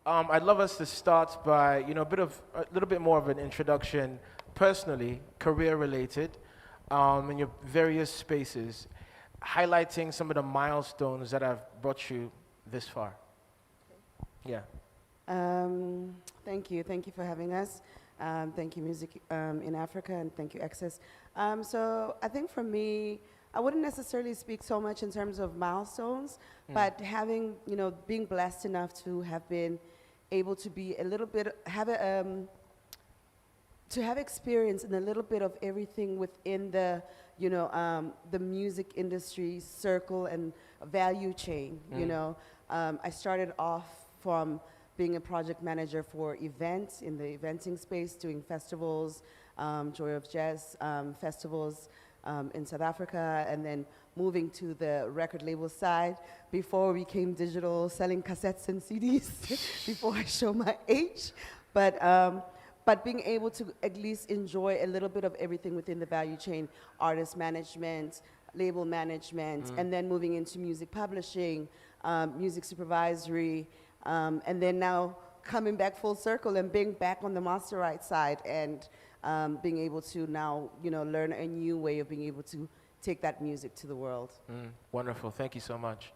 I'd love us to start by, a little bit more of an introduction, personally, career-related, in your various spaces, highlighting some of the milestones that have brought you this far. Yeah. Thank you. Thank you for having us. Thank you, Music in Africa, and thank you, ACCES. So I think for me, I wouldn't necessarily speak so much in terms of milestones, but having, being blessed enough to have been able to be a little bit, to have experience in a little bit of everything within the music industry circle and value chain, I started off from being a project manager for events in the eventing space, doing festivals, Joy of Jazz festivals in South Africa, and then moving to the record label side before we became digital, selling cassettes and CDs before I show my age. But being able to at least enjoy a little bit of everything within the value chain, artist management, label management, and then moving into music publishing, music supervisory, and then now coming back full circle and being back on the master right side and being able to now, learn a new way of being able to take that music to the world. Wonderful. Thank you so much.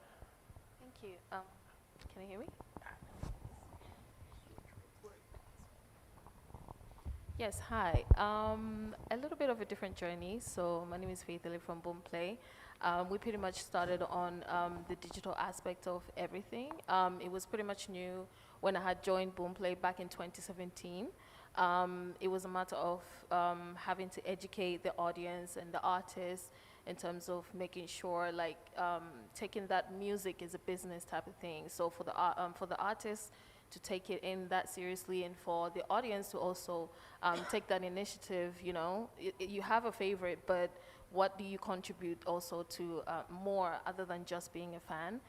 Thank you. Can you hear me? Yes, hi. A little bit of a different journey. So my name is Hilary from Boomplay. We pretty much started on the digital aspect of everything. It was pretty much new when I had joined Boomplay back in 2017. It was a matter of having to educate the audience and the artists in terms of making sure, taking that music as a business type of thing. So for the artists to take it in that seriously, and for the audience to also take that initiative. You have a favorite, but what do you contribute also to more other than just being a fan?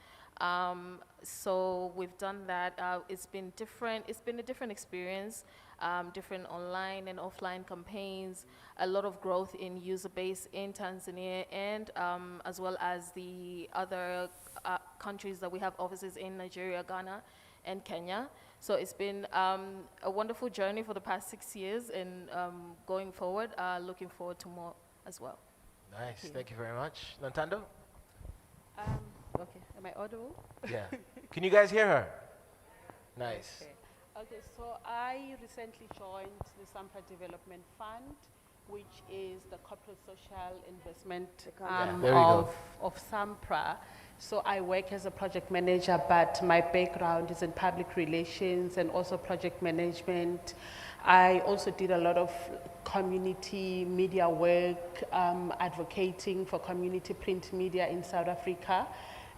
So we've done that. It's been different. It's been a different experience, different online and offline campaigns, a lot of growth in user base in Tanzania, and as well as the other countries that we have offices in, Nigeria, Ghana, and Kenya. So it's been a wonderful journey for the past 6 years, and going forward, looking forward to more as well. Nice. Thank you very much. Nontando? Okay, am I audible? Yeah. Can you guys hear her? Nice. Okay, so I recently joined the SAMPRA Development Fund, which is the corporate social investment arm of SAMPRA. So I work as a project manager, but my background is in public relations and also project management. I also did a lot of community media work, advocating for community print media in South Africa.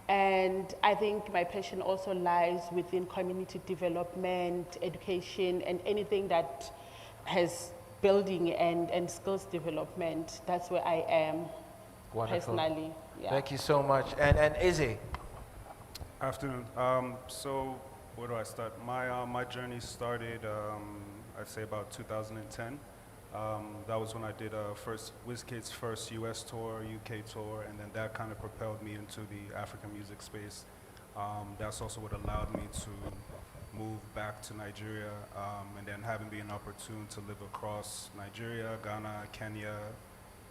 And I think my passion also lies within community development, education, and anything that has building and skills development. That's where I am. Wonderful. Personally. Yeah. Thank you so much. And Eze? Afternoon. So where do I start? My journey started, I'd say about 2010. That was when I did WizKid's first US tour, UK tour, and then that kind of propelled me into the African music space. That's also what allowed me to move back to Nigeria, and then having been opportune to live across Nigeria, Ghana, Kenya,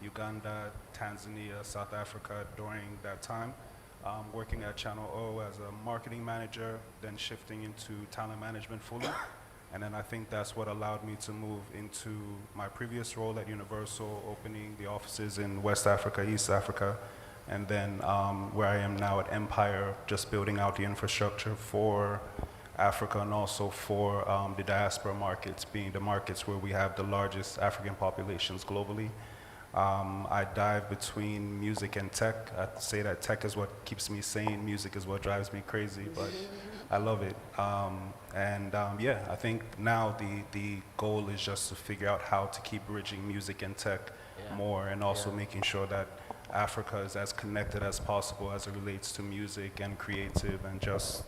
Uganda, Tanzania, South Africa during that time, working at Channel O as a marketing manager, then shifting into talent management fully. And then I think that's what allowed me to move into my previous role at Universal, opening the offices in West Africa, East Africa, and then where I am now at Empire, just building out the infrastructure for Africa and also for the diaspora markets, being the markets where we have the largest African populations globally. I dive between music and tech. I say that tech is what keeps me sane, music is what drives me crazy, but I love it. Yeah, I think now the goal is just to figure out how to keep bridging music and tech more, and also making sure that Africa is as connected as possible as it relates to music and creative, and just,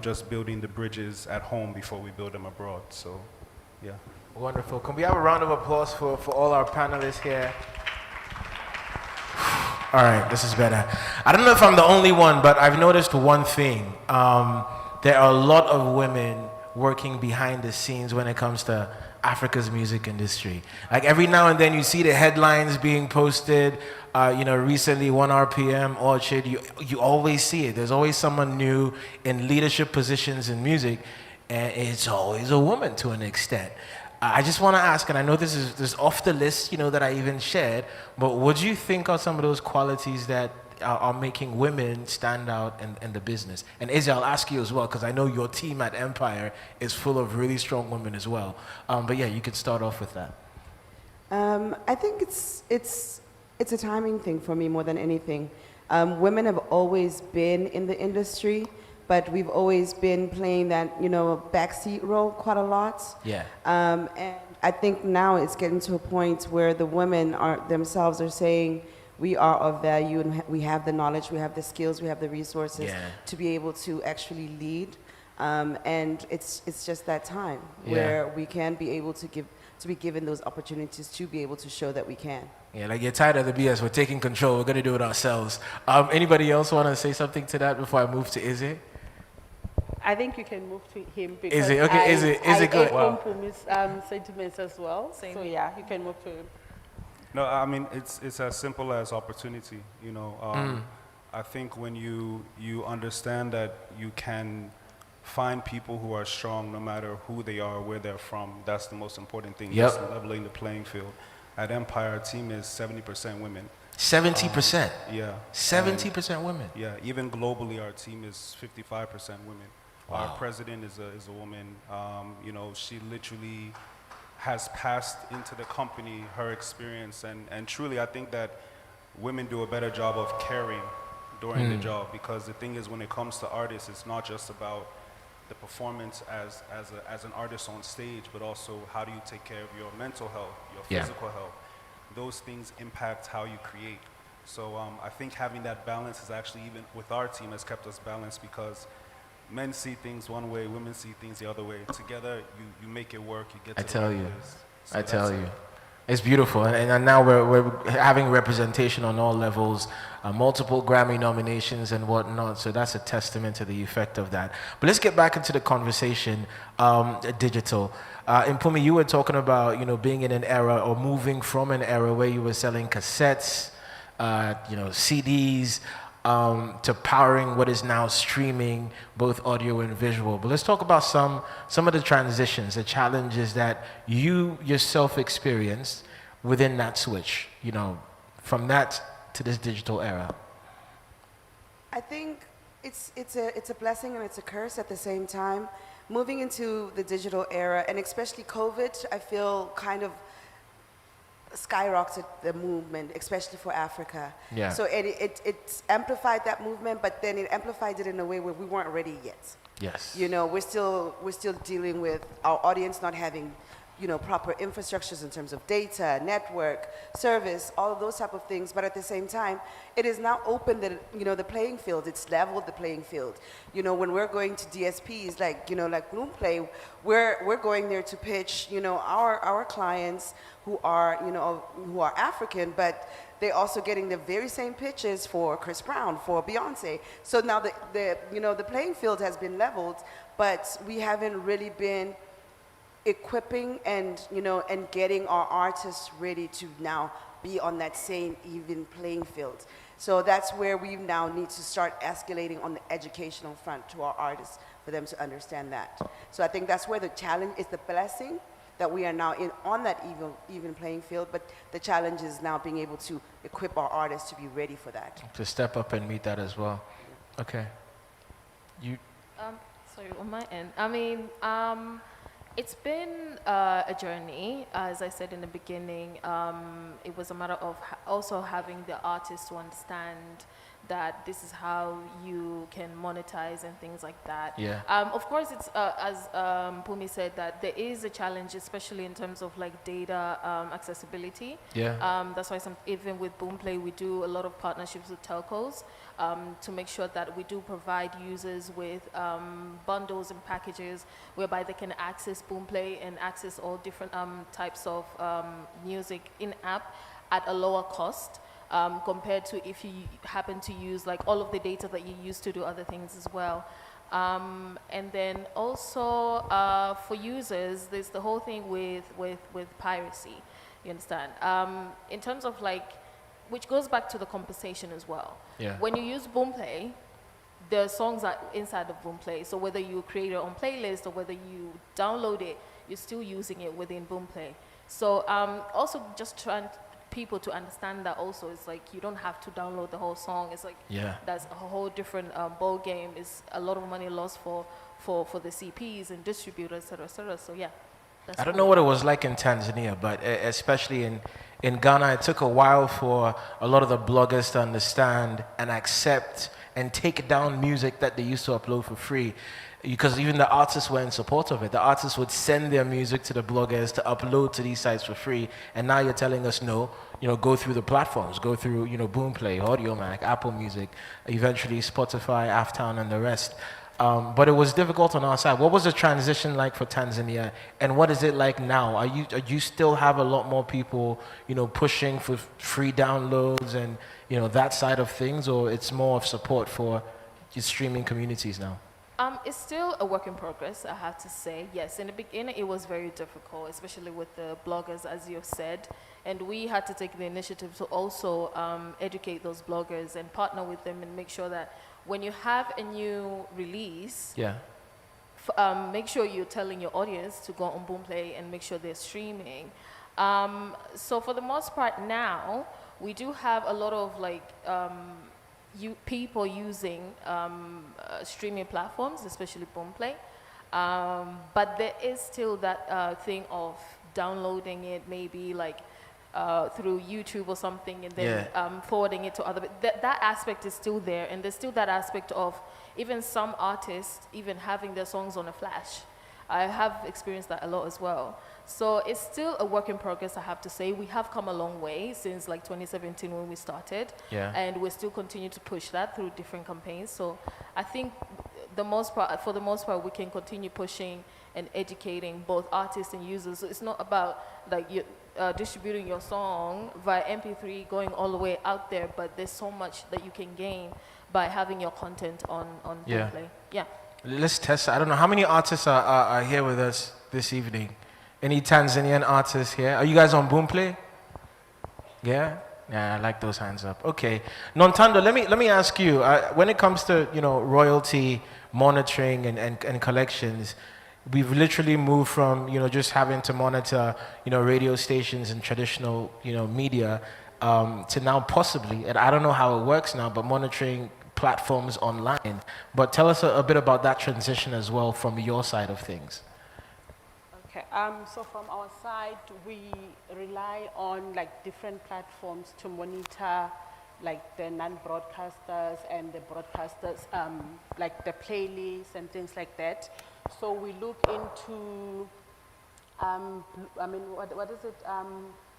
just building the bridges at home before we build them abroad. So, yeah. Wonderful. Can we have a round of applause for all our panelists here? All right, this is better. I don't know if I'm the only one, but I've noticed one thing. there are a lot of women working behind the scenes when it comes to Africa's music industry. Like every now and then you see the headlines being posted, recently 1RPM, Orchard, you always see it. There's always someone new in leadership positions in music, and it's always a woman to an extent. I just want to ask, and I know this is off the list, that I even shared, but what do you think are some of those qualities that are making women stand out in the business? And Eze, I'll ask you as well, because I know your team at Empire is full of really strong women as well. But yeah, you could start off with that. I think it's a timing thing for me more than anything. Women have always been in the industry, but we've always been playing that, backseat role quite a lot. Yeah. And I think now it's getting to a point where the women themselves are saying, we are of value and we have the knowledge, we have the skills, we have the resources to be able to actually lead. And it's just that time where we can be able to be given those opportunities to be able to show that we can. Yeah, like you're tired of the BS, we're taking control, we're gonna do it ourselves. Anybody else wanna say something to that before I move to Eze? I think you can move to him because Eze, okay, Eze, good. I Mpumi's sentiments as well. Same. So yeah, you can move to him. No, I mean, it's as simple as opportunity, I think when you understand that you can find people who are strong no matter who they are, where they're from, that's the most important thing, just leveling the playing field. At Empire, our team is 70% women. 70%? Yeah. 70% women? Yeah, even globally, our team is 55% women. Wow. Our president is a woman. She literally has passed into the company her experience, and truly I think that women do a better job of caring during the job, because the thing is, when it comes to artists, it's not just about the performance as an artist on stage, but also how do you take care of your mental health, your physical health. Those things impact how you create. So I think having that balance is actually, even with our team, has kept us balanced, because men see things one way, women see things the other way. Together, you make it work, you get to the right place. So I tell you. it. It's beautiful, and now we're having representation on all levels, multiple Grammy nominations and whatnot, so that's a testament to the effect of that. But let's get back into the conversation, digital. Mpumi, you were talking about, being in an era or moving from an era where you were selling cassettes, CDs, to powering what is now streaming, both audio and visual. But let's talk about some of the transitions, the challenges that you yourself experienced within that switch, from that to this digital era. I think it's a blessing and it's a curse at the same time. Moving into the digital era, and especially COVID, I feel kind of skyrocketed the movement, especially for Africa. Yeah. So it amplified that movement, but then it amplified it in a way where we weren't ready yet. Yes. We're still dealing with our audience not having, proper infrastructures in terms of data, network, service, all of those type of things. But at the same time, it is now open the playing field. It's leveled the playing field. When we're going to DSPs like Boomplay, we're going there to pitch, our clients who are African, but they're also getting the very same pitches for Chris Brown, for Beyonce. So now the playing field has been leveled, but we haven't really been equipping and getting our artists ready to now be on that same even playing field. So that's where we now need to start escalating on the educational front to our artists for them to understand that. So I think that's where the challenge is, the blessing that we are now on that even playing field, but the challenge is now being able to equip our artists to be ready for that. To step up and meet that as well. Okay. Sorry, on my end. It's been a journey. As I said in the beginning, it was a matter of also having the artists to understand that this is how you can monetize and things like that. Yeah. Of course, it's as Mpumi said, that there is a challenge, especially in terms of like data accessibility. Yeah. That's why even with Boomplay, we do a lot of partnerships with telcos to make sure that we do provide users with bundles and packages whereby they can access Boomplay and access all different types of music in-app at a lower cost. Compared to if you happen to use like all of the data that you use to do other things as well. And then also for users, there's the whole thing with piracy, you understand? In terms of like, which goes back to the compensation as well. Yeah. When you use Boomplay, the songs are inside of Boomplay. So whether you create your own playlist or whether you download it, you're still using it within Boomplay. So also just trying people to understand that also, it's like you don't have to download the whole song. It's like that's a whole different ball game. It's a lot of money lost for the CPs and distributors, et cetera, et cetera. So yeah. I don't know what it was like in Tanzania, but especially in Ghana, it took a while for a lot of the bloggers to understand and accept and take down music that they used to upload for free, because even the artists were in support of it. The artists would send their music to the bloggers to upload to these sites for free, and now you're telling us no, go through the platforms, go through, Boomplay, Audiomack, Apple Music, eventually Spotify, Aftown, and the rest. But it was difficult on our side. What was the transition like for Tanzania, and what is it like now? Are you still have a lot more people, pushing for free downloads and that side of things, or it's more of support for your streaming communities now? It's still a work in progress, I have to say. Yes, in the beginning it was very difficult, especially with the bloggers, as you've said, and we had to take the initiative to also educate those bloggers and partner with them and make sure that when you have a new release, make sure you're telling your audience to go on Boomplay and make sure they're streaming. So for the most part now, we do have a lot of like people using streaming platforms, especially Boomplay. But there is still that thing of downloading it, maybe like through YouTube or something, and then forwarding it to other. That aspect is still there, and there's still that aspect of even some artists even having their songs on a flash. I have experienced that a lot as well. So it's still a work in progress, I have to say. We have come a long way since like 2017 when we started, and we still continue to push that through different campaigns. So I think for the most part, we can continue pushing and educating both artists and users. So it's not about like you distributing your song via MP3, going all the way out there, but there's so much that you can gain by having your content on Boomplay. Yeah. Let's test. I don't know how many artists are here with us this evening. Any Tanzanian artists here? Are you guys on Boomplay? Yeah? Yeah, I like those hands up. Okay. Nontando, let me ask you, when it comes to, royalty monitoring and collections, we've literally moved from, just having to monitor, radio stations and traditional, media, to now possibly, and I don't know how it works now, but monitoring platforms online. But tell us a bit about that transition as well from your side of things. Okay, so from our side, we rely on like different platforms to monitor like the non-broadcasters and the broadcasters, like the playlists and things like that. So we look into, what is it?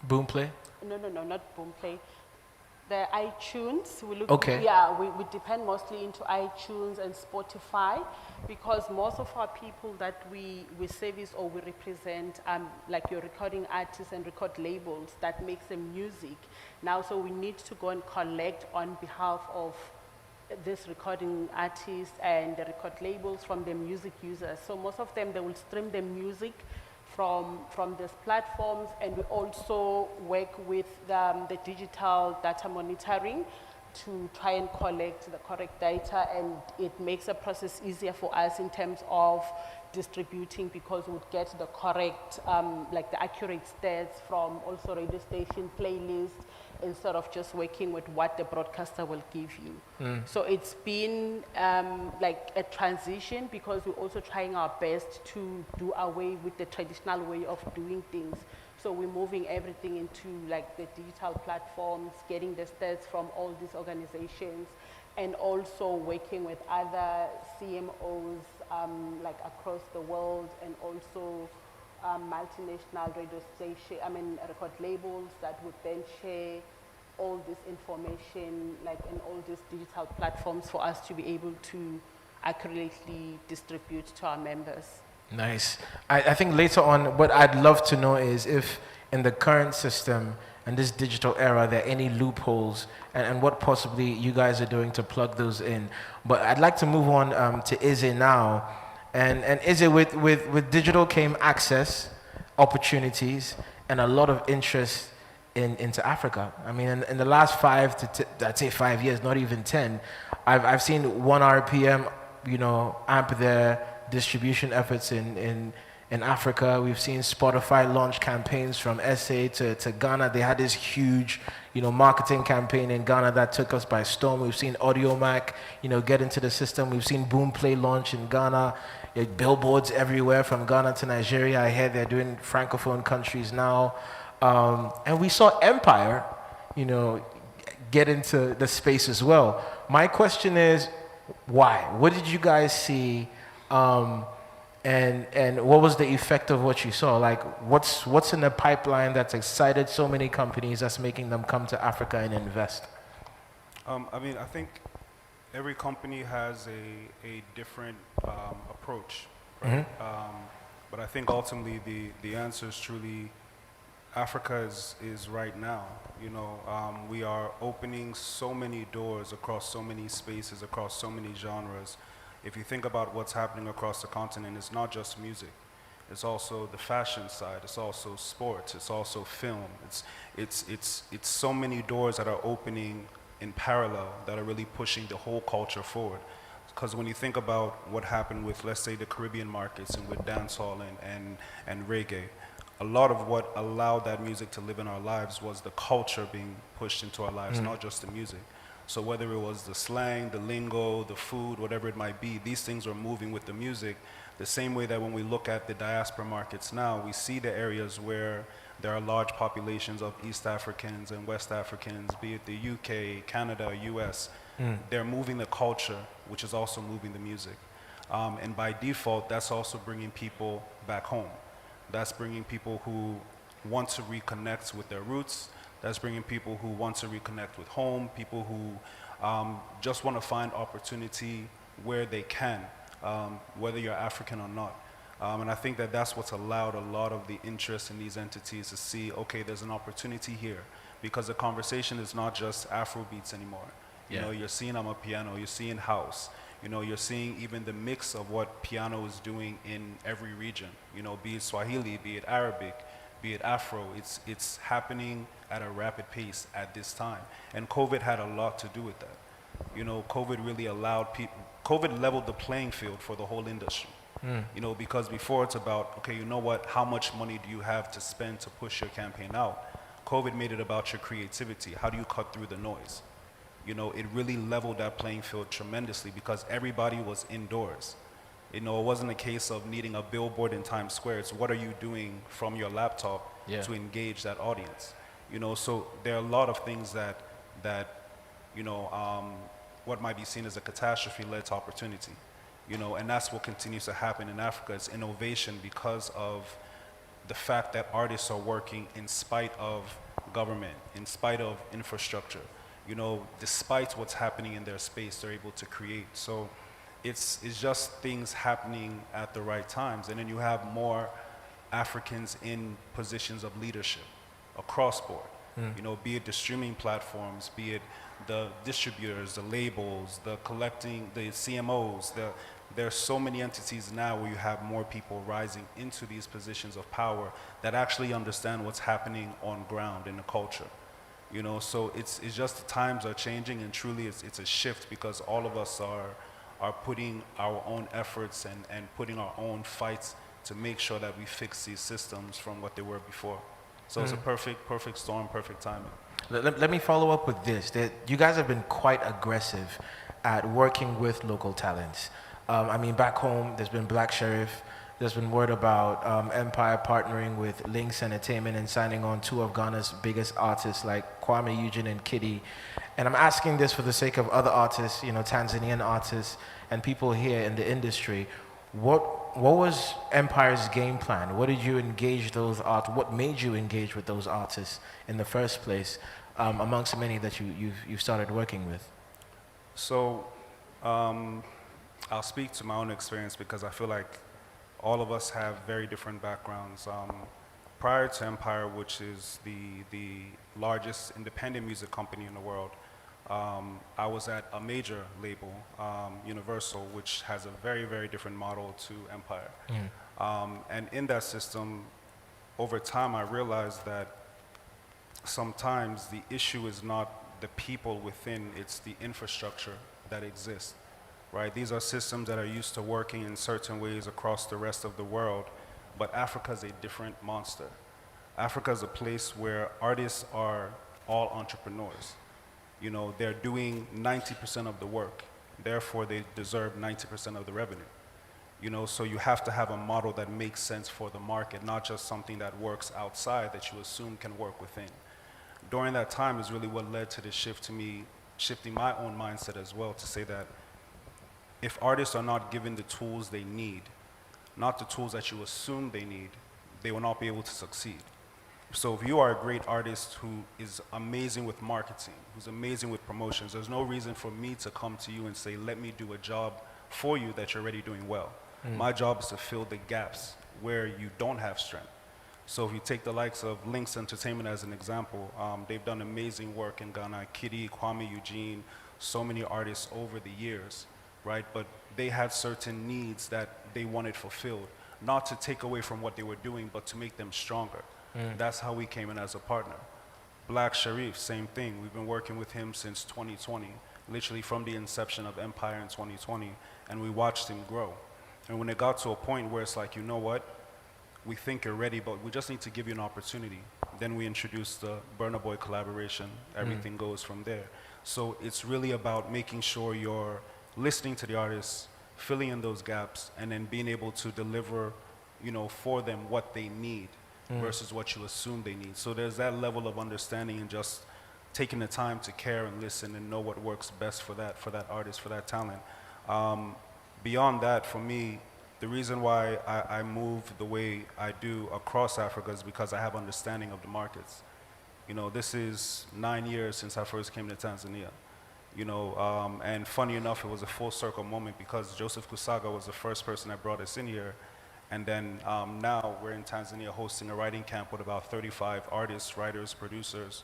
Boomplay? No, not Boomplay. The iTunes, we look, we depend mostly into iTunes and Spotify, because most of our people that we service or we represent, like your recording artists and record labels that makes them music. Now, so we need to go and collect on behalf of this recording artists and the record labels from the music users. So most of them, they will stream the music from these platforms, and we also work with the digital data monitoring to try and collect the correct data, and it makes the process easier for us in terms of distributing, because we would get the correct, like the accurate stats from also radio station playlists, instead of just working with what the broadcaster will give you. So it's been like a transition, because we're also trying our best to do away with the traditional way of doing things. So we're moving everything into like the digital platforms, getting the stats from all these organizations, and also working with other CMOs like across the world, and also multinational radio station, record labels that would then share all this information, like in all these digital platforms, for us to be able to accurately distribute to our members. Nice. I think later on, what I'd love to know is if in the current system, and this digital era, there are any loopholes, and what possibly you guys are doing to plug those in. But I'd like to move on to Eze now. And Eze, with digital came access, opportunities, and a lot of interest into Africa. I mean, in the last I'd say 5 years, not even 10, I've seen 1 RPM, amp their distribution efforts in Africa. We've seen Spotify launch campaigns from SA to Ghana. They had this huge, marketing campaign in Ghana that took us by storm. We've seen Audiomack, get into the system. We've seen Boomplay launch in Ghana. Billboards everywhere from Ghana to Nigeria. I hear they're doing francophone countries now. And we saw Empire, get into the space as well. My question is, why? What did you guys see? And what was the effect of what you saw? Like, what's in the pipeline that's excited so many companies that's making them come to Africa and invest? I think every company has a different approach, right? But I think ultimately the answer is truly Africa is right now. We are opening so many doors across so many spaces, across so many genres. If you think about what's happening across the continent, it's not just music. It's also the fashion side. It's also sports. It's also film. It's so many doors that are opening in parallel that are really pushing the whole culture forward. Because when you think about what happened with, let's say, the Caribbean markets and with dancehall and reggae, a lot of what allowed that music to live in our lives was the culture being pushed into our lives, not just the music. So whether it was the slang, the lingo, the food, whatever it might be, these things are moving with the music. The same way that when we look at the diaspora markets now, we see the areas where there are large populations of East Africans and West Africans, be it the UK, Canada, US. They're moving the culture, which is also moving the music. And by default, that's also bringing people back home. That's bringing people who want to reconnect with their roots. That's bringing people who want to reconnect with home, people who just want to find opportunity where they can, whether you're African or not. And I think that that's what's allowed a lot of the interest in these entities to see, okay, there's an opportunity here. Because the conversation is not just Afrobeats anymore. You're seeing Amapiano, you're seeing house. You're seeing even the mix of what piano is doing in every region. Be it Swahili, be it Arabic, be it Afro. It's happening at a rapid pace at this time. And COVID had a lot to do with that. COVID really allowed people, COVID leveled the playing field for the whole industry. Because before it's about, okay, how much money do you have to spend to push your campaign out? COVID made it about your creativity. How do you cut through the noise? It really leveled that playing field tremendously because everybody was indoors. It wasn't a case of needing a billboard in Times Square. It's what are you doing from your laptop to engage that audience. So there are a lot of things that what might be seen as a catastrophe led to opportunity. And that's what continues to happen in Africa. It's innovation because of the fact that artists are working in spite of government, in spite of infrastructure. Despite what's happening in their space, they're able to create. So it's just things happening at the right times. And then you have more Africans in positions of leadership across board. Be it the streaming platforms, be it the distributors, the labels, the collecting, the CMOs. There are so many entities now where you have more people rising into these positions of power that actually understand what's happening on ground in the culture. So it's just the times are changing, and truly it's a shift because all of us are putting our own efforts and putting our own fights to make sure that we fix these systems from what they were before. So it's a perfect storm, perfect timing. Let me follow up with this. You guys have been quite aggressive at working with local talents. Back home, there's been Black Sheriff. There's been word about Empire partnering with Lynx Entertainment and signing on 2 of Ghana's biggest artists like Kwame Eugene and Kiddy. And I'm asking this for the sake of other artists, Tanzanian artists and people here in the industry. What was Empire's game plan? What did you engage those what made you engage with those artists in the first place, amongst many that you've started working with? So I'll speak to my own experience because I feel like all of us have very different backgrounds. prior to Empire, which is the largest independent music company in the world, I was at a major label, Universal, which has a very, very different model to Empire. And in that system, over time, I realized that sometimes the issue is not the people within, it's the infrastructure that exists, right? These are systems that are used to working in certain ways across the rest of the world, but Africa is a different monster. Africa is a place where artists are all entrepreneurs. You know, they're doing 90% of the work, therefore they deserve 90% of the revenue. You know, so you have to have a model that makes sense for the market, not just something that works outside that you assume can work within. During that time is really what led to the shift to me shifting my own mindset as well, to say that if artists are not given the tools they need, not the tools that you assume they need, they will not be able to succeed. So if you are a great artist who is amazing with marketing, who's amazing with promotions, there's no reason for me to come to you and say, let me do a job for you that you're already doing well. My job is to fill the gaps where you don't have strength. So if you take the likes of Lynx Entertainment as an example, they've done amazing work in Ghana, Kitty, Kwame Eugene, so many artists over the years, right? But they had certain needs that they wanted fulfilled, not to take away from what they were doing, but to make them stronger. That's how we came in as a partner. Black Sharif, same thing. We've been working with him since 2020, literally from the inception of Empire in 2020, and we watched him grow. And when it got to a point where it's like, you know what, we think you're ready, but we just need to give you an opportunity. Then we introduced the Burna Boy collaboration. Everything goes from there. So it's really about making sure you're listening to the artists, filling in those gaps, and then being able to deliver, you know, for them what they need versus what you assume they need. So there's that level of understanding and just taking the time to care and listen and know what works best for that artist, for that talent. Beyond that, for me, the reason why I move the way I do across Africa is because I have understanding of the markets. You know, this is 9 years since I first came to Tanzania. You know, and funny enough, it was a full circle moment because Joseph Kusaga was the first person that brought us in here. And then now we're in Tanzania hosting a writing camp with about 35 artists, writers, producers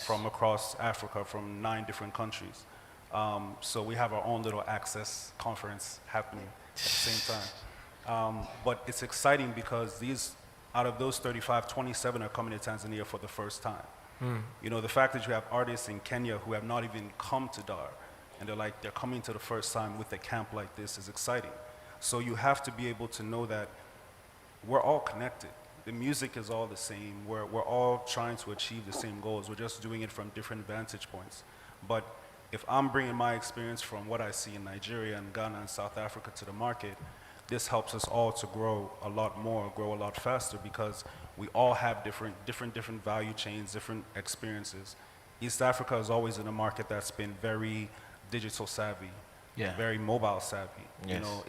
from across Africa, from 9 different countries. So we have our own little ACCESS conference happening at the same time. But it's exciting because out of those 35, 27 are coming to Tanzania for the first time. You know, the fact that you have artists in Kenya who have not even come to Dar, and they're coming to the first time with a camp like this is exciting. So you have to be able to know that we're all connected. The music is all the same. We're all trying to achieve the same goals. We're just doing it from different vantage points. But if I'm bringing my experience from what I see in Nigeria and Ghana and South Africa to the market, this helps us all to grow a lot more, grow a lot faster, because we all have different value chains, different experiences. East Africa is always in a market that's been very digital savvy, very mobile savvy. You know,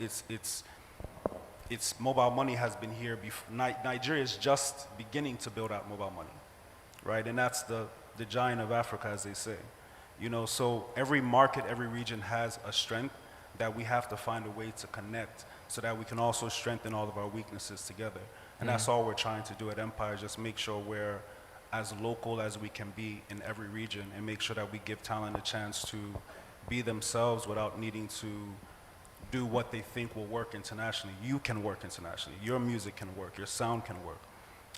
it's mobile money has been here before. Nigeria is just beginning to build out mobile money, right? And that's the giant of Africa, as they say. You know, so every market, every region has a strength that we have to find a way to connect so that we can also strengthen all of our weaknesses together. And that's all we're trying to do at Empire, just make sure we're as local as we can be in every region and make sure that we give talent a chance to be themselves without needing to do what they think will work internationally. You can work internationally. Your music can work. Your sound can work.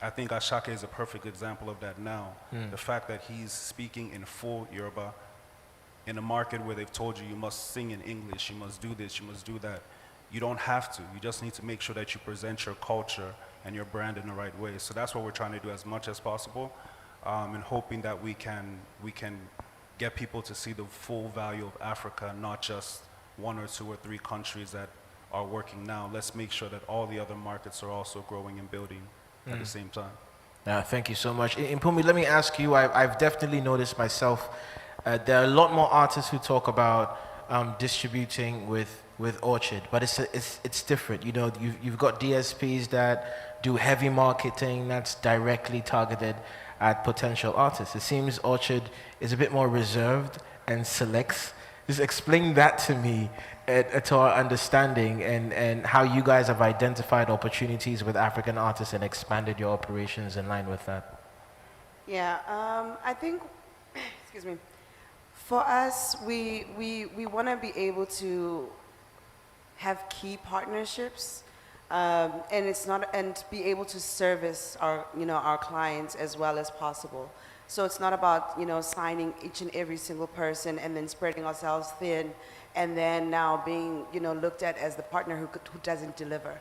I think Ashake is a perfect example of that now. The fact that he's speaking in full Yoruba in a market where they've told you you must sing in English, you must do this, you must do that. You don't have to. You just need to make sure that you present your culture and your brand in the right way. So that's what we're trying to do as much as possible, and hoping that we can get people to see the full value of Africa, not just 1 or 2 or 3 countries that are working now. Let's make sure that all the other markets are also growing and building at the same time. Thank you so much. Mpumi, let me ask you, I've definitely noticed myself, there are a lot more artists who talk about distributing with Orchard, but it's different. You know, you've got DSPs that do heavy marketing that's directly targeted at potential artists. It seems Orchard is a bit more reserved and selects. Just explain that to me to our understanding and how you guys have identified opportunities with African artists and expanded your operations in line with that. Yeah, I think, excuse me, for us, we want to be able to have key partnerships, and it's not, and be able to service our, our clients as well as possible. So it's not about, signing each and every single person and then spreading ourselves thin, and then now being, looked at as the partner who doesn't deliver.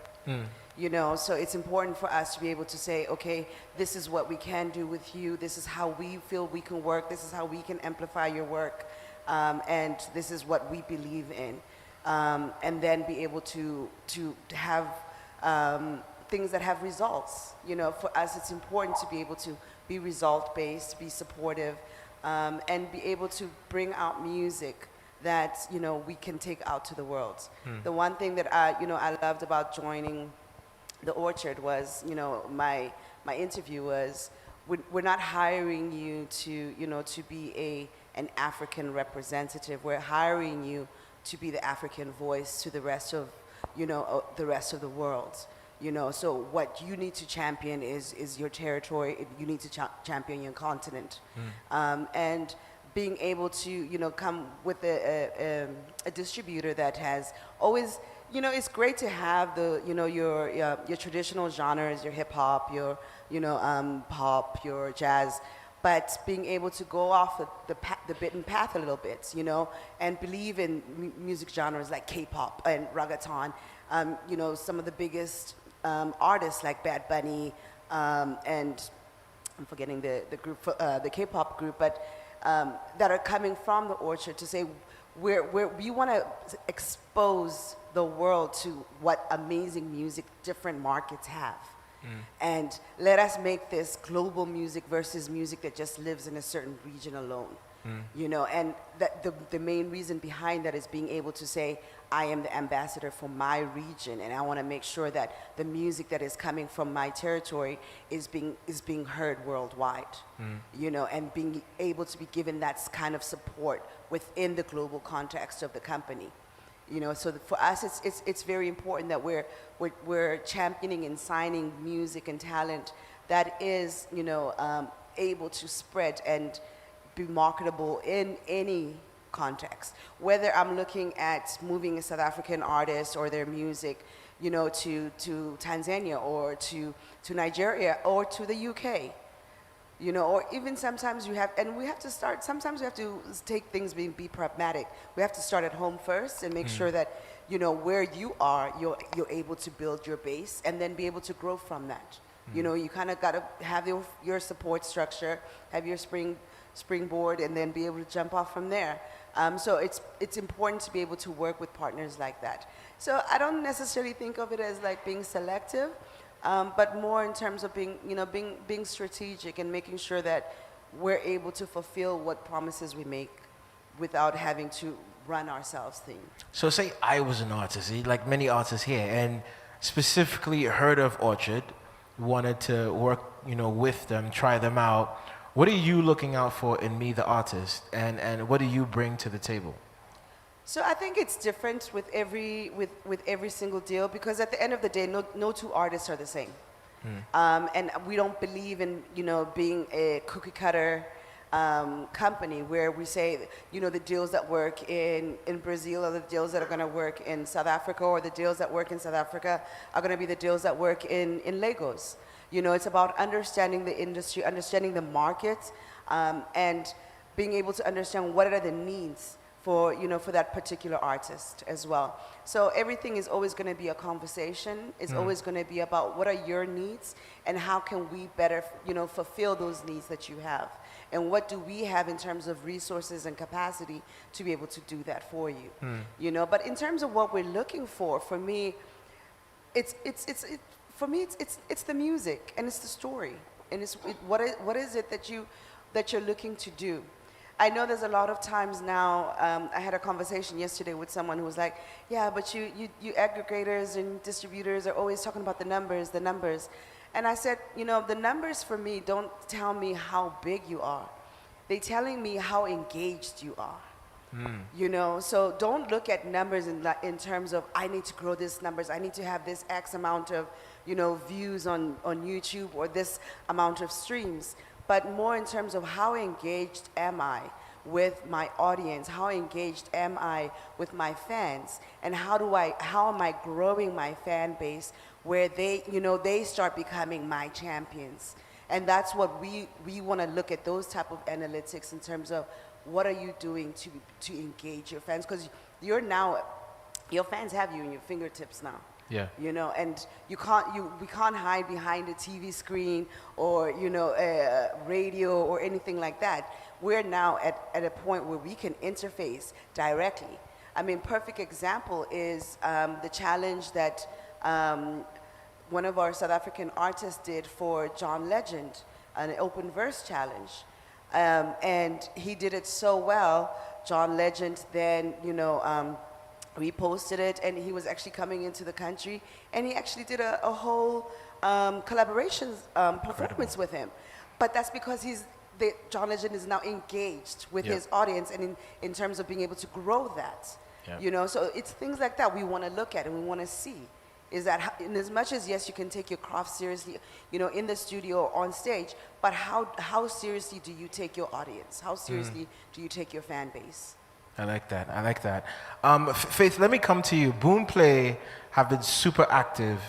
So it's important for us to be able to say, okay, this is what we can do with you. This is how we feel we can work. This is how we can amplify your work. And this is what we believe in. And then be able to have things that have results. For us, it's important to be able to be result-based, be supportive, and be able to bring out music that, we can take out to the world. The one thing that I loved about joining the Orchard was, my interview was, we're not hiring you to be an African representative. We're hiring you to be the African voice to the rest of, the rest of the world. So what you need to champion is your territory. You need to champion your continent. And being able to, come with a distributor that has always, it's great to have the, your traditional genres, your hip hop, your, pop, your jazz, but being able to go off the beaten path a little bit, and believe in music genres like K-pop and reggaeton. Some of the biggest artists like Bad Bunny, and I'm forgetting the group, the K-pop group, but that are coming from the Orchard to say we want to expose the world to what amazing music different markets have. And let us make this global music versus music that just lives in a certain region alone. And that the main reason behind that is being able to say, I am the ambassador for my region, and I want to make sure that the music that is coming from my territory is being heard worldwide. And being able to be given that kind of support within the global context of the company. So for us, it's very important that we're championing and signing music and talent that is, able to spread and be marketable in any context. Whether I'm looking at moving a South African artist or their music, to Tanzania or to Nigeria or to the UK. Or even sometimes we have to take things be pragmatic. We have to start at home first and make sure that, where you are, you're able to build your base and then be able to grow from that. You kind of got to have your support structure, have your springboard, and then be able to jump off from there. So it's important to be able to work with partners like that. So I don't necessarily think of it as like being selective, but more in terms of being strategic and making sure that we're able to fulfill what promises we make without having to run ourselves thin. So say I was an artist, like many artists here, and specifically heard of Orchard, wanted to work, with them, try them out. What are you looking out for in me, the artist, and what do you bring to the table? So I think it's different with every single deal, because at the end of the day, no two artists are the same. And we don't believe in, being a cookie cutter company where we say, the deals that work in Brazil are the deals that are going to work in South Africa, or the deals that work in South Africa are going to be the deals that work in Lagos. It's about understanding the industry, understanding the market, and being able to understand what are the needs for that particular artist as well. So everything is always going to be a conversation. It's always going to be about what are your needs and how can we better, fulfill those needs that you have, and what do we have in terms of resources and capacity to be able to do that for you. But in terms of what we're looking for me, it's the music and it's the story, and what is it that you're looking to do. I know there's a lot of times now, I had a conversation yesterday with someone who was like, yeah, but you aggregators and distributors are always talking about the numbers. And I said, the numbers for me don't tell me how big you are. They're telling me how engaged you are. You know, so don't look at numbers in terms of, I need to grow this numbers, I need to have this X amount of, you know, views on YouTube or this amount of streams, but more in terms of how engaged am I with my audience, how engaged am I with my fans, and how am I growing my fan base where they, you know, they start becoming my champions. And that's what we want to look at, those type of analytics in terms of what are you doing to engage your fans? Because you're now, your fans have you in your fingertips now. Yeah. You know, and we can't hide behind a TV screen or, you know, a radio or anything like that. We're now at a point where we can interface directly. I mean, perfect example is the challenge that one of our South African artists did for John Legend, an open verse challenge. And he did it so well, John Legend then, you know, reposted it, and he was actually coming into the country, and he actually did a whole collaboration performance with him. But that's because John Legend is now engaged with his audience, and in terms of being able to grow that. You know, so it's things like that we want to look at and we want to see. Is that, in as much as, yes, you can take your craft seriously, you know, in the studio or on stage, but how seriously do you take your audience? How seriously do you take your fan base? I like that. I like that. Faith, let me come to you. Boomplay have been super active,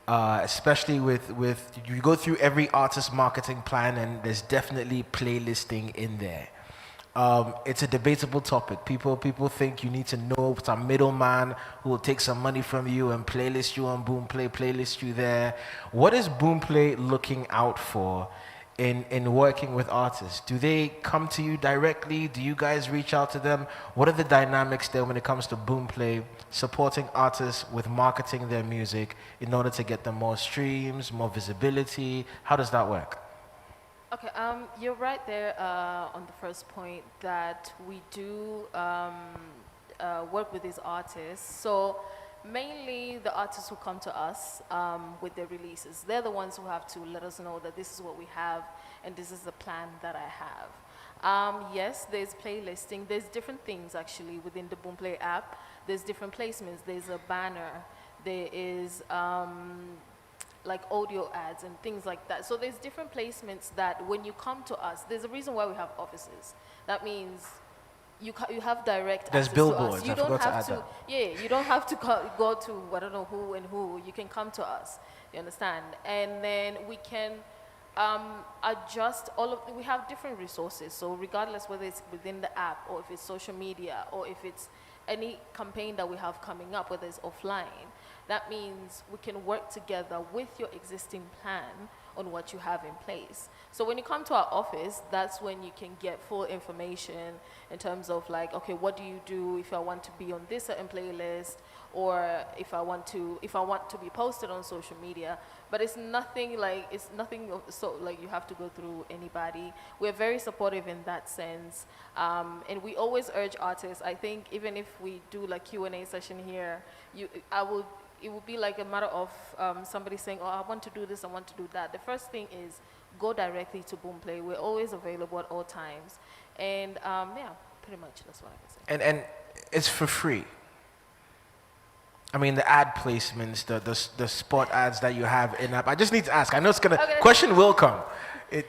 especially with you go through every artist marketing plan, and there's definitely playlisting in there. It's a debatable topic. People think you need to know some middleman who will take some money from you and playlist you on Boomplay, playlist you there. What is Boomplay looking out for in working with artists? Do they come to you directly? Do you guys reach out to them? What are the dynamics there when it comes to Boomplay supporting artists with marketing their music in order to get them more streams, more visibility? How does that work? Okay, you're right there on the first point that we do work with these artists. So mainly the artists who come to us with their releases, they're the ones who have to let us know that this is what we have and this is the plan that I have. Yes, there's playlisting. There's different things actually within the Boomplay app. There's different placements. There's a banner. There is like audio ads and things like that. So there's different placements that when you come to us, there's a reason why we have offices. That means you have direct There's access billboards. to us. You don't have to, you don't have to go to I don't know who and who. You can come to us. You understand? And then we can adjust we have different resources. So regardless whether it's within the app or if it's social media or if it's any campaign that we have coming up, whether it's offline, that means we can work together with your existing plan on what you have in place. So when you come to our office, that's when you can get full information in terms of like, okay, what do you do if I want to be on this certain playlist, or if I want to be posted on social media. But it's nothing so like you have to go through anybody. We're very supportive in that sense, and we always urge artists. I think even if we do like Q&A session here, it would be like a matter of somebody saying, oh, I want to do this, I want to do that. The first thing is go directly to Boomplay. We're always available at all times. And yeah, pretty much that's what I can say. And it's for free. I mean, the ad placements, the spot ads that you have in app. I just need to ask. I know it's gonna. Okay. Question will come.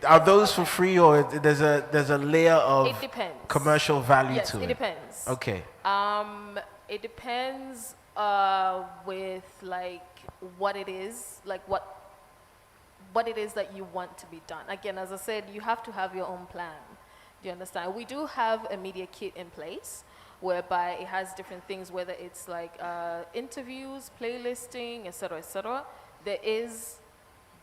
Are those for free, or there's a layer of commercial value to it? It depends. Okay. It depends with like what it is, like what it is that you want to be done. Again, as I said, you have to have your own plan. Do you understand? We do have a media kit in place, whereby it has different things, whether it's like interviews, playlisting, etc., etc. There is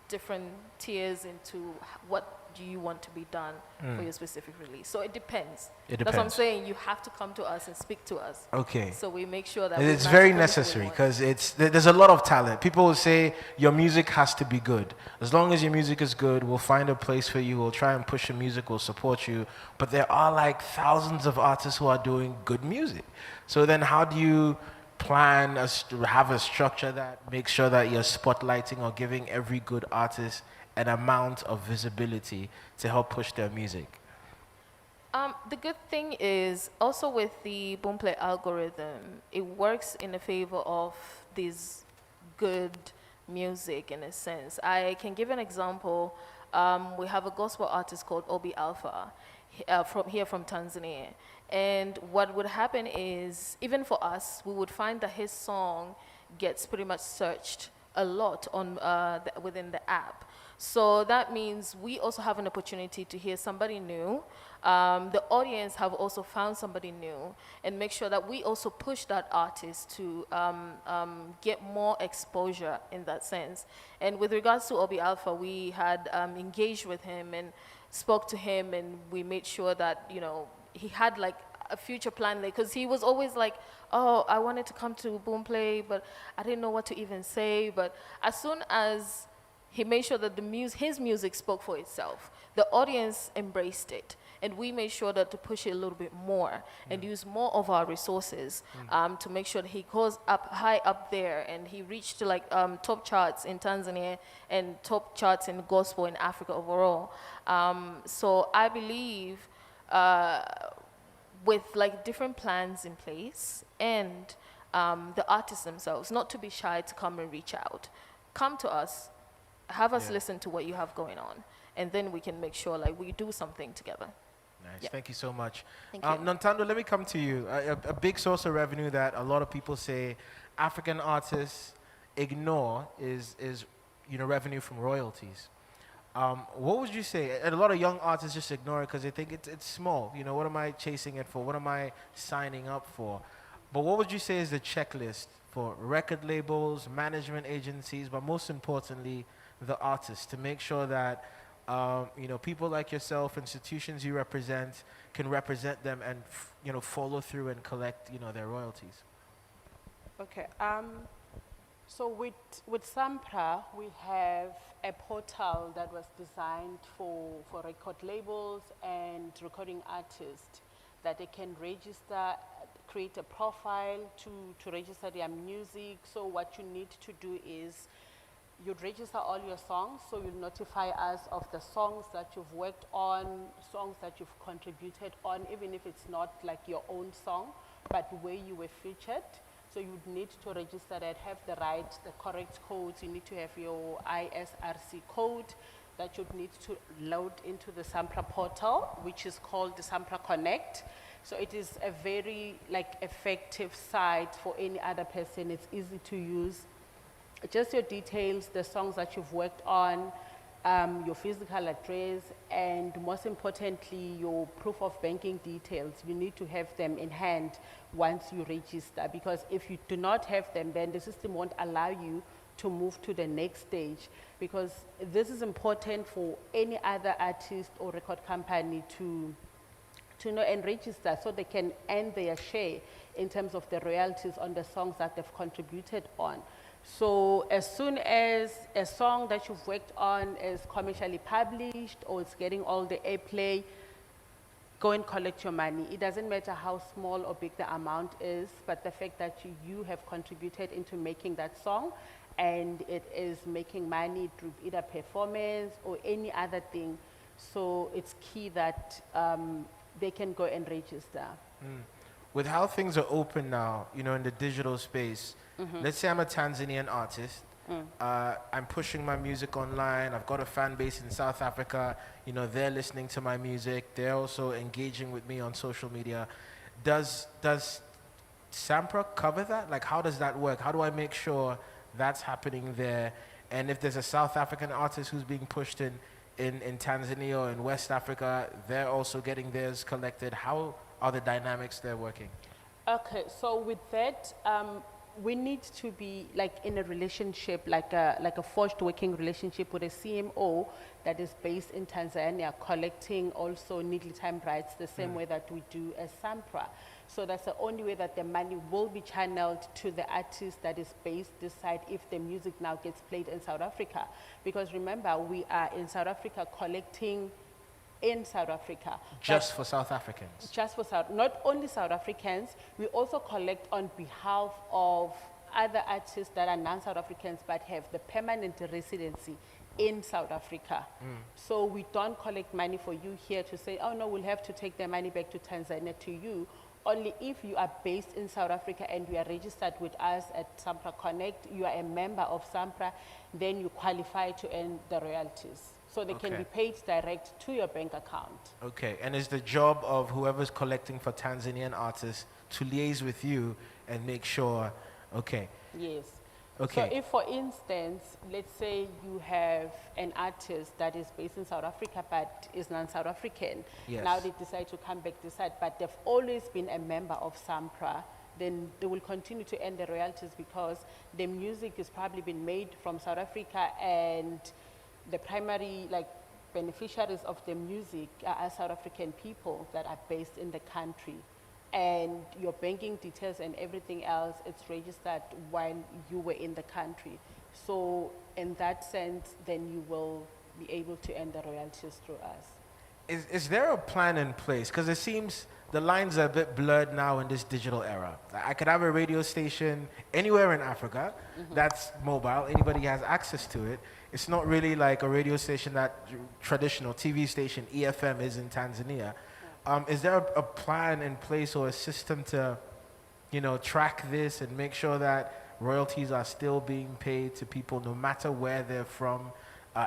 different tiers into what do you want to be done for your specific release. So it depends. That's what I'm saying. You have to come to us and speak to us. Okay. So we make sure that it's very necessary, because there's a lot of talent. People will say your music has to be good. As long as your music is good, we'll find a place for you. We'll try and push your music. We'll support you. But there are like thousands of artists who are doing good music. So then how do you plan to have a structure that makes sure that you're spotlighting or giving every good artist an amount of visibility to help push their music? The good thing is also with the Boomplay algorithm, it works in the favor of these good music in a sense. I can give an example. We have a gospel artist called Obi Alpha from Tanzania. And what would happen is, even for us, we would find that his song gets pretty much searched a lot on within the app. So that means we also have an opportunity to hear somebody new. The audience have also found somebody new, and make sure that we also push that artist to get more exposure in that sense. And with regards to Obi Alpha, we had engaged with him and spoke to him, and we made sure that, you know, he had like a future plan there, because he was always like, oh, I wanted to come to Boomplay, but I didn't know what to even say. But as soon as he made sure that his music spoke for itself, the audience embraced it, and we made sure that to push it a little bit more and use more of our resources to make sure that he goes up high up there, and he reached to like top charts in Tanzania and top charts in gospel in Africa overall. So I believe with like different plans in place, and the artists themselves, not to be shy to come and reach out. Come to us, have us listen to what you have going on, and then we can make sure like we do something together. Nice, Yeah. thank you so much. Thank you. Nontando, let me come to you. A big source of revenue that a lot of people say African artists ignore is revenue from royalties. What would you say? And a lot of young artists just ignore it because they think it's small. You know, what am I chasing it for? What am I signing up for? But what would you say is the checklist for record labels, management agencies, but most importantly, the artists, to make sure that people like yourself, institutions you represent, can represent them and follow through and collect their royalties? Okay. So with SAMPRA, we have a portal that was designed for record labels and recording artists, that they can register, create a profile to register their music. So what you need to do is you'd register all your songs, so you'll notify us of the songs that you've worked on, songs that you've contributed on, even if it's not like your own song, but where you were featured. So you would need to register that, have the correct codes. You need to have your ISRC code that you'd need to load into the SAMPRA portal, which is called the SAMPRA Connect. So it is a very effective site for any other person. It's easy to use. Just your details, the songs that you've worked on, your physical address, and most importantly, your proof of banking details. You need to have them in hand once you register, because if you do not have them, then the system won't allow you to move to the next stage, because this is important for any other artist or record company to know and register, so they can earn their share in terms of the royalties on the songs that they've contributed on. So as soon as a song that you've worked on is commercially published or it's getting all the airplay, go and collect your money. It doesn't matter how small or big the amount is, but the fact that you have contributed into making that song, and it is making money through either performance or any other thing. So it's key that they can go and register. With how things are open now, in the digital space, let's say I'm a Tanzanian artist, I'm pushing my music online, I've got a fan base in South Africa, they're listening to my music, they're also engaging with me on social media. Does SAMPRA cover that? Like, how does that work? How do I make sure that's happening there? And if there's a South African artist who's being pushed in Tanzania or in West Africa, they're also getting theirs collected. How are the dynamics there working? Okay, so with that, we need to be like in a relationship, like a forged working relationship with a CMO that is based in Tanzania, collecting also needly timed rights the same way that we do as SAMPRA. So that's the only way that the money will be channeled to the artist that is based this side if the music now gets played in South Africa. Because remember, we are in South Africa collecting in South Africa. Just for South Africans? Just for not only South Africans, we also collect on behalf of other artists that are non-South Africans but have the permanent residency in South Africa. So we don't collect money for you here to say, oh no, we'll have to take the money back to Tanzania to you. Only if you are based in South Africa and you are registered with us at SAMPRA Connect, you are a member of SAMPRA, then you qualify to earn the royalties. So they can be paid direct to your bank account. Okay, and it's the job of whoever's collecting for Tanzanian artists to liaise with you and make sure, okay. Yes. Okay. So if, for instance, let's say you have an artist that is based in South Africa but is non-South African, Yes. now they decide to come back this side, but they've always been a member of SAMPRA, then they will continue to earn the royalties because the music has probably been made from South Africa, and the primary beneficiaries of the music are South African people that are based in the country. And your banking details and everything else, it's registered while you were in the country. So in that sense, then you will be able to earn the royalties through us. Is there a plan in place? Because it seems the lines are a bit blurred now in this digital era. I could have a radio station anywhere in Africa that's mobile. Anybody has access to it. It's not really like a radio station that traditional TV station, EFM, is in Tanzania. Is there a plan in place or a system to, track this and make sure that royalties are still being paid to people no matter where they're from,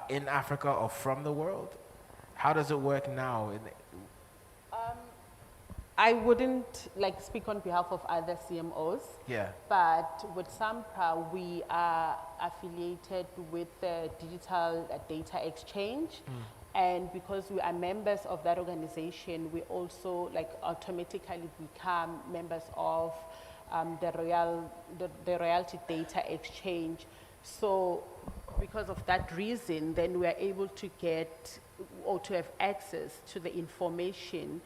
in Africa or from the world? How does it work now? I wouldn't speak on behalf of other CMOs. Yeah. But with SAMPRA, we are affiliated with the Digital Data Exchange. And because we are members of that organization, we also automatically become members of the Royalty Data Exchange. So because of that reason, then we are able to get or to have access to the information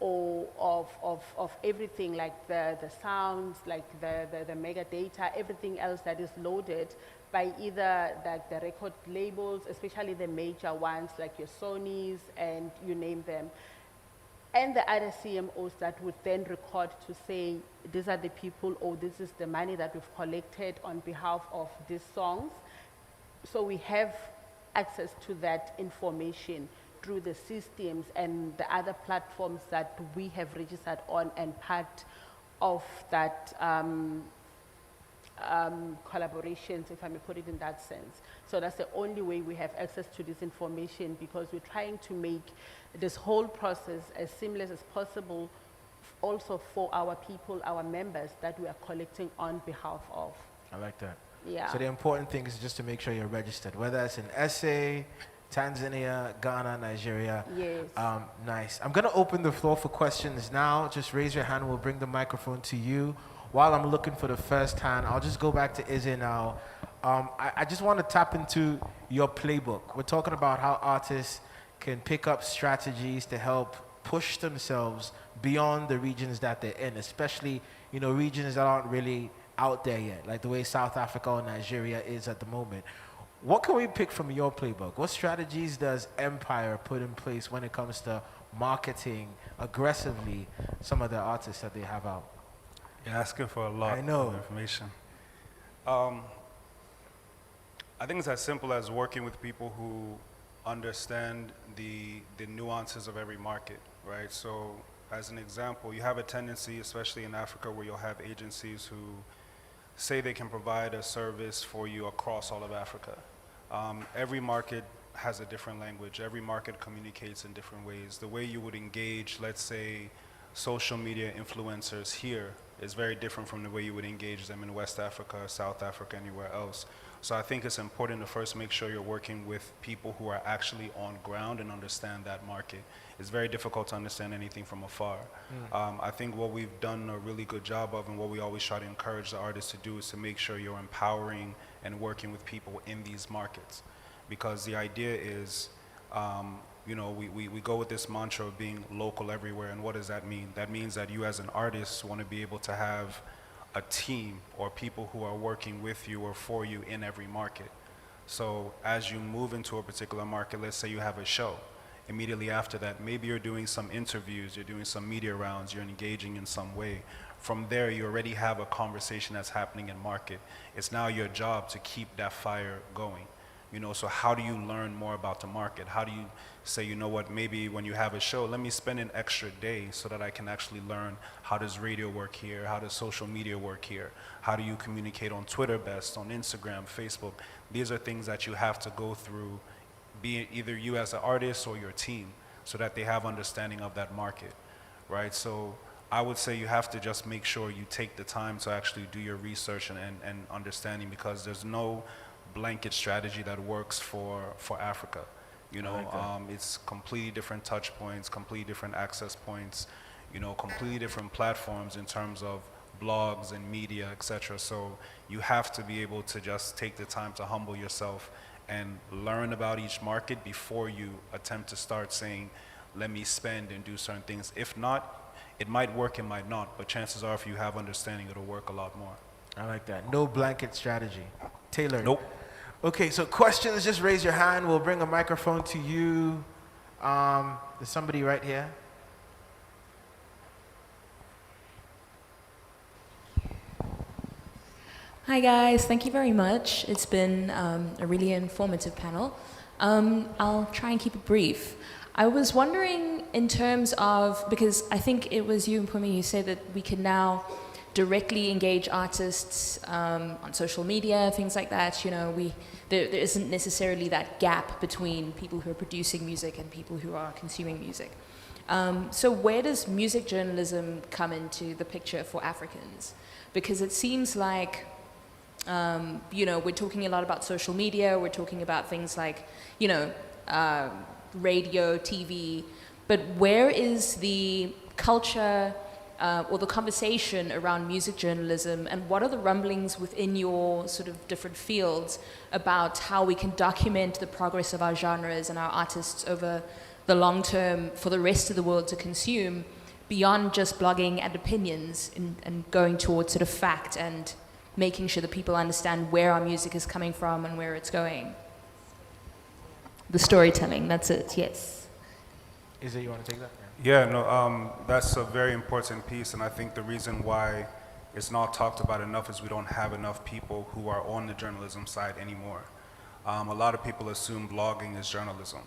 of everything, like the sounds, like the mega data, everything else that is loaded by either the record labels, especially the major ones like your Sonys and you name them, and the other CMOs that would then record to say, these are the people, or this is the money that we've collected on behalf of these songs. So we have access to that information through the systems and the other platforms that we have registered on and part of that collaborations, if I may put it in that sense. So that's the only way we have access to this information, because we're trying to make this whole process as seamless as possible also for our people, our members that we are collecting on behalf of. I like that. Yeah. So the important thing is just to make sure you're registered, whether it's in SA, Tanzania, Ghana, Nigeria. Yes. Nice. I'm going to open the floor for questions now. Just raise your hand. We'll bring the microphone to you. While I'm looking for the first hand, I'll just go back to Eze now. I just want to tap into your playbook. We're talking about how artists can pick up strategies to help push themselves beyond the regions that they're in, especially, regions that aren't really out there yet, like the way South Africa or Nigeria is at the moment. What can we pick from your playbook? What strategies does Empire put in place when it comes to marketing aggressively some of the artists that they have out? You're asking for a lot of information. I think it's as simple as working with people who understand the nuances of every market, right? So as an example, you have a tendency, especially in Africa, where you'll have agencies who say they can provide a service for you across all of Africa. Every market has a different language. Every market communicates in different ways. The way you would engage, let's say, social media influencers here is very different from the way you would engage them in West Africa, South Africa, anywhere else. So I think it's important to first make sure you're working with people who are actually on ground and understand that market. It's very difficult to understand anything from afar. I think what we've done a really good job of, and what we always try to encourage the artists to do, is to make sure you're empowering and working with people in these markets. Because the idea is, we go with this mantra of being local everywhere, and what does that mean? That means that you as an artist want to be able to have a team or people who are working with you or for you in every market. So as you move into a particular market, let's say you have a show. Immediately after that, maybe you're doing some interviews, you're doing some media rounds, you're engaging in some way. From there, you already have a conversation that's happening in market. It's now your job to keep that fire going. You know, so how do you learn more about the market? How do you say, you know what, maybe when you have a show, let me spend an extra day so that I can actually learn how does radio work here, how does social media work here, how do you communicate on Twitter best, on Instagram, Facebook. These are things that you have to go through, be it either you as an artist or your team, so that they have understanding of that market, right? So I would say you have to just make sure you take the time to actually do your research and understanding, because there's no blanket strategy that works for Africa. You know, it's completely different touch points, completely different access points, you know, completely different platforms in terms of blogs and media, etc. So you have to be able to just take the time to humble yourself and learn about each market before you attempt to start saying, let me spend and do certain things. If not, it might work, it might not, but chances are if you have understanding, it'll work a lot more. I like that. No blanket strategy. Taylor. Nope. Okay, so questions, just raise your hand. We'll bring a microphone to you. There's somebody right here. Hi guys, thank you very much. It's been a really informative panel. I'll try and keep it brief. I was wondering in terms of, because I think it was you, Mpumi, who said that we can now directly engage artists on social media, things like that. You know, there isn't necessarily that gap between people who are producing music and people who are consuming music. So where does music journalism come into the picture for Africans? Because it seems like, you know, we're talking a lot about social media, we're talking about things like, you know, radio, TV, but where is the culture or the conversation around music journalism, and what are the rumblings within your sort of different fields about how we can document the progress of our genres and our artists over the long term for the rest of the world to consume, beyond just blogging and opinions, and going towards sort of fact and making sure that people understand where our music is coming from and where it's going? The storytelling, that's it, yes. Is it, you want to take that? Yeah, no, that's a very important piece, and I think the reason why it's not talked about enough is we don't have enough people who are on the journalism side anymore. A lot of people assume blogging is journalism.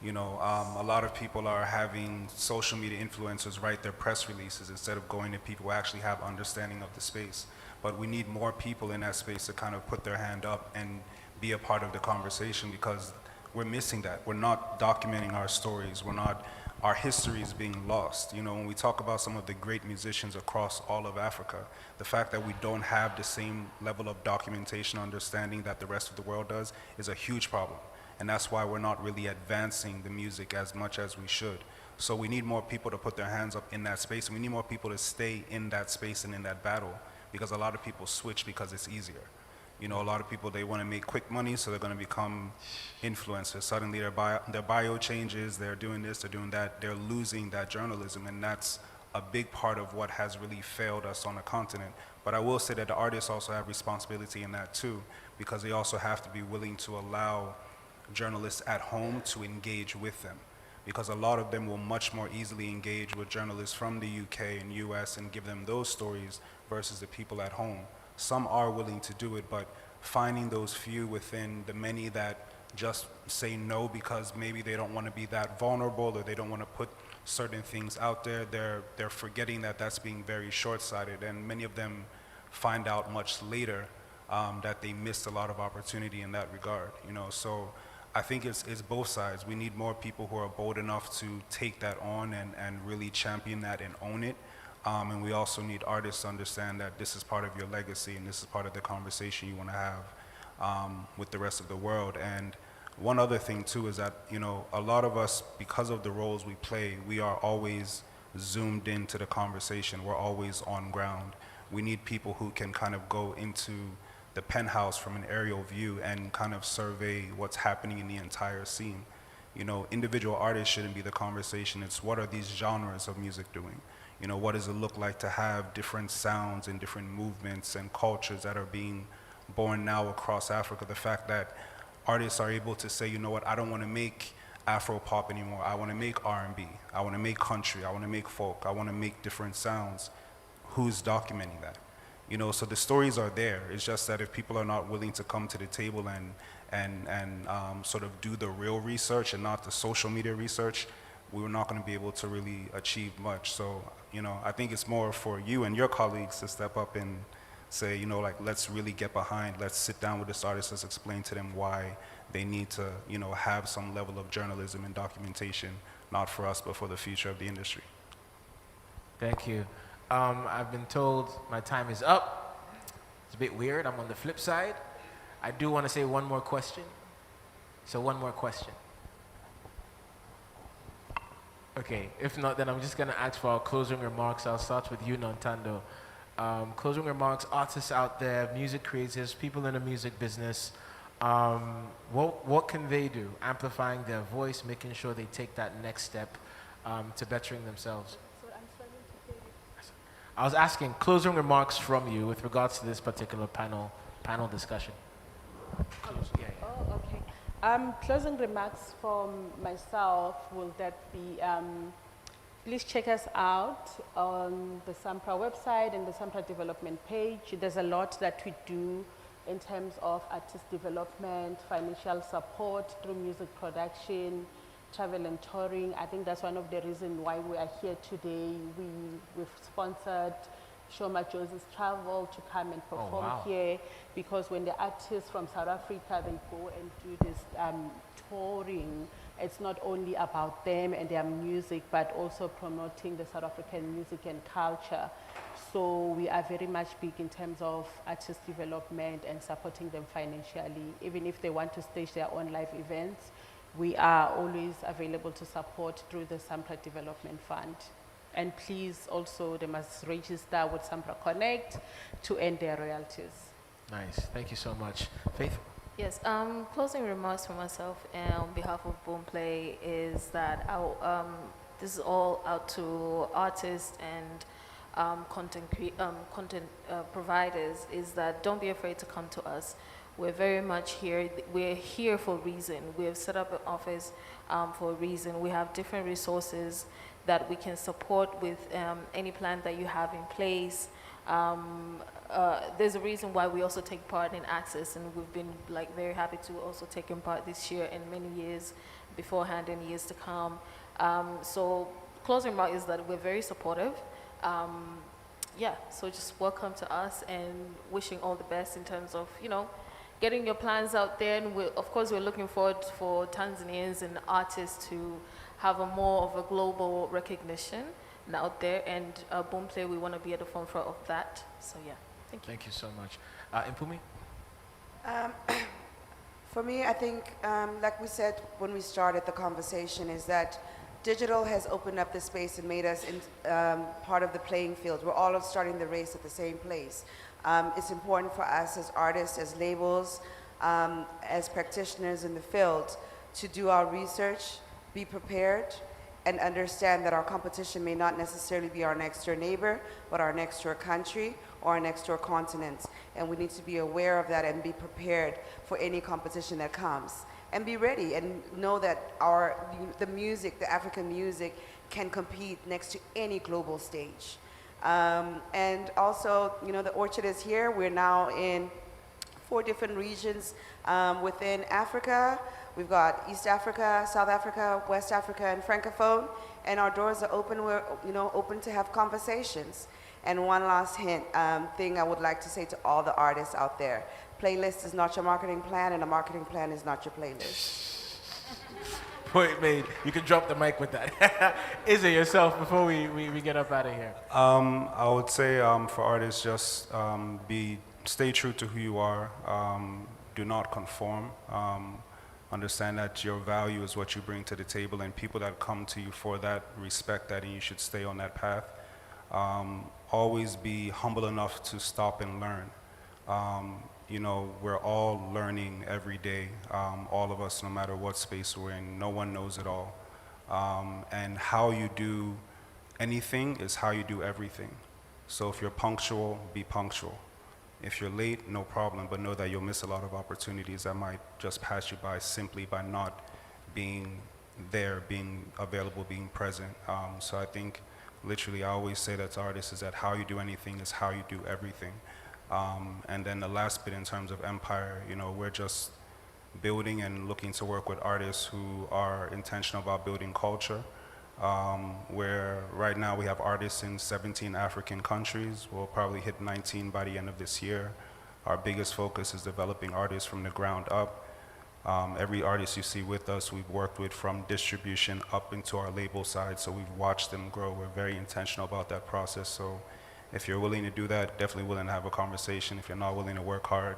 You know, a lot of people are having social media influencers write their press releases instead of going to people who actually have understanding of the space. But we need more people in that space to kind of put their hand up and be a part of the conversation, because we're missing that. We're not documenting our stories. Our history is being lost. You know, when we talk about some of the great musicians across all of Africa, the fact that we don't have the same level of documentation understanding that the rest of the world does is a huge problem. And that's why we're not really advancing the music as much as we should. So we need more people to put their hands up in that space, and we need more people to stay in that space and in that battle, because a lot of people switch because it's easier. You know, a lot of people, they want to make quick money, so they're going to become influencers. Suddenly their bio changes, they're doing this, they're doing that, they're losing that journalism, and that's a big part of what has really failed us on the continent. But I will say that the artists also have responsibility in that too, because they also have to be willing to allow journalists at home to engage with them, because a lot of them will much more easily engage with journalists from the UK and US and give them those stories versus the people at home. Some are willing to do it, but finding those few within the many that just say no because maybe they don't want to be that vulnerable, or they don't want to put certain things out there, they're forgetting that that's being very short-sighted, and many of them find out much later that they missed a lot of opportunity in that regard. You know, so I think it's both sides. We need more people who are bold enough to take that on and really champion that and own it. And we also need artists to understand that this is part of your legacy, and this is part of the conversation you want to have with the rest of the world. And one other thing too is that, you know, a lot of us, because of the roles we play, we are always zoomed into the conversation. We're always on ground. We need people who can kind of go into the penthouse from an aerial view and kind of survey what's happening in the entire scene. You know, individual artists shouldn't be the conversation. It's what are these genres of music doing? You know, what does it look like to have different sounds and different movements and cultures that are being born now across Africa? The fact that artists are able to say, you know what, I don't want to make Afro pop anymore. I want to make R&B. I want to make country. I want to make folk. I want to make different sounds. Who's documenting that? You know, so the stories are there. It's just that if people are not willing to come to the table and sort of do the real research and not the social media research, we're not going to be able to really achieve much. So, you know, I think it's more for you and your colleagues to step up and say, you know, like, let's really get behind, let's sit down with this artist, let's explain to them why they need to, you know, have some level of journalism and documentation, not for us, but for the future of the industry. Thank you. I've been told my time is up. It's a bit weird. I'm on the flip side. I do want to say one more question. So one more question. Okay, if not, then I'm just going to ask for our closing remarks. I'll start with you, Nontando. Closing remarks, artists out there, music creators, people in the music business, what can they do? Amplifying their voice, making sure they take that next step to bettering themselves. I was asking closing remarks from you with regards to this particular panel discussion. Oh, okay. Closing remarks from myself will that be, please check us out on the SAMPRA website and the SAMPRA development page. There's a lot that we do in terms of artist development, financial support through music production, travel and touring. I think that's one of the reasons why we are here today. We've sponsored Shoma Jose's travel to come and perform here, because when the artists from South Africa, they go and do this touring, it's not only about them and their music, but also promoting the South African music and culture. So we are very much big in terms of artist development and supporting them financially. Even if they want to stage their own live events, we are always available to support through the SAMPRA Development Fund. And please also, they must register with SAMPRA Connect to earn their royalties. Nice, thank you so much. Faith? Yes, closing remarks for myself and on behalf of Boomplay is that this is all out to artists and content providers, is that don't be afraid to come to us. We're very much here. We're here for a reason. We have set up an office for a reason. We have different resources that we can support with any plan that you have in place. There's a reason why we also take part in ACCESS, and we've been very happy to also take part this year and many years beforehand and years to come. So closing remark is that we're very supportive. Yeah, so just welcome to us and wishing all the best in terms of, you know, getting your plans out there. And of course, we're looking forward for Tanzanians and artists to have a more of a global recognition out there. And Boomplay, we want to be at the forefront of that. So yeah, thank you. Thank you so much. Mpumi? For me, I think, like we said when we started the conversation, is that digital has opened up the space and made us part of the playing field. We're all starting the race at the same place. It's important for us as artists, as labels, as practitioners in the field to do our research, be prepared, and understand that our competition may not necessarily be our next door neighbor, but our next door country or our next door continent. And we need to be aware of that and be prepared for any competition that comes. And be ready and know that the music, the African music, can compete next to any global stage. And also, you know, the Orchard is here. We're now in 4 different regions within Africa. We've got East Africa, South Africa, West Africa, and Francophone. And our doors are open. We're, you know, open to have conversations. And one last thing I would like to say to all the artists out there. Playlist is not your marketing plan, and a marketing plan is not your playlist. Point made. You can drop the mic with that. Is it yourself before we get up out of here? I would say for artists, just stay true to who you are. Do not conform. Understand that your value is what you bring to the table, and people that come to you for that respect that, and you should stay on that path. Always be humble enough to stop and learn. You know, we're all learning every day, all of us, no matter what space we're in. No one knows it all. And how you do anything is how you do everything. So if you're punctual, be punctual. If you're late, no problem, but know that you'll miss a lot of opportunities that might just pass you by simply by not being there, being available, being present. So I think, literally, I always say that to artists is that how you do anything is how you do everything. And then the last bit in terms of empire, you know, we're just building and looking to work with artists who are intentional about building culture. Where right now we have artists in 17 African countries. We'll probably hit 19 by the end of this year. Our biggest focus is developing artists from the ground up. Every artist you see with us, we've worked with from distribution up into our label side, so we've watched them grow. We're very intentional about that process. So if you're willing to do that, definitely willing to have a conversation. If you're not willing to work hard,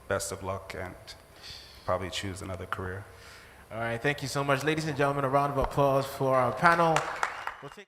best of luck and probably choose another career. All right, thank you so much. Ladies and gentlemen, a round of applause for our panel. We'll take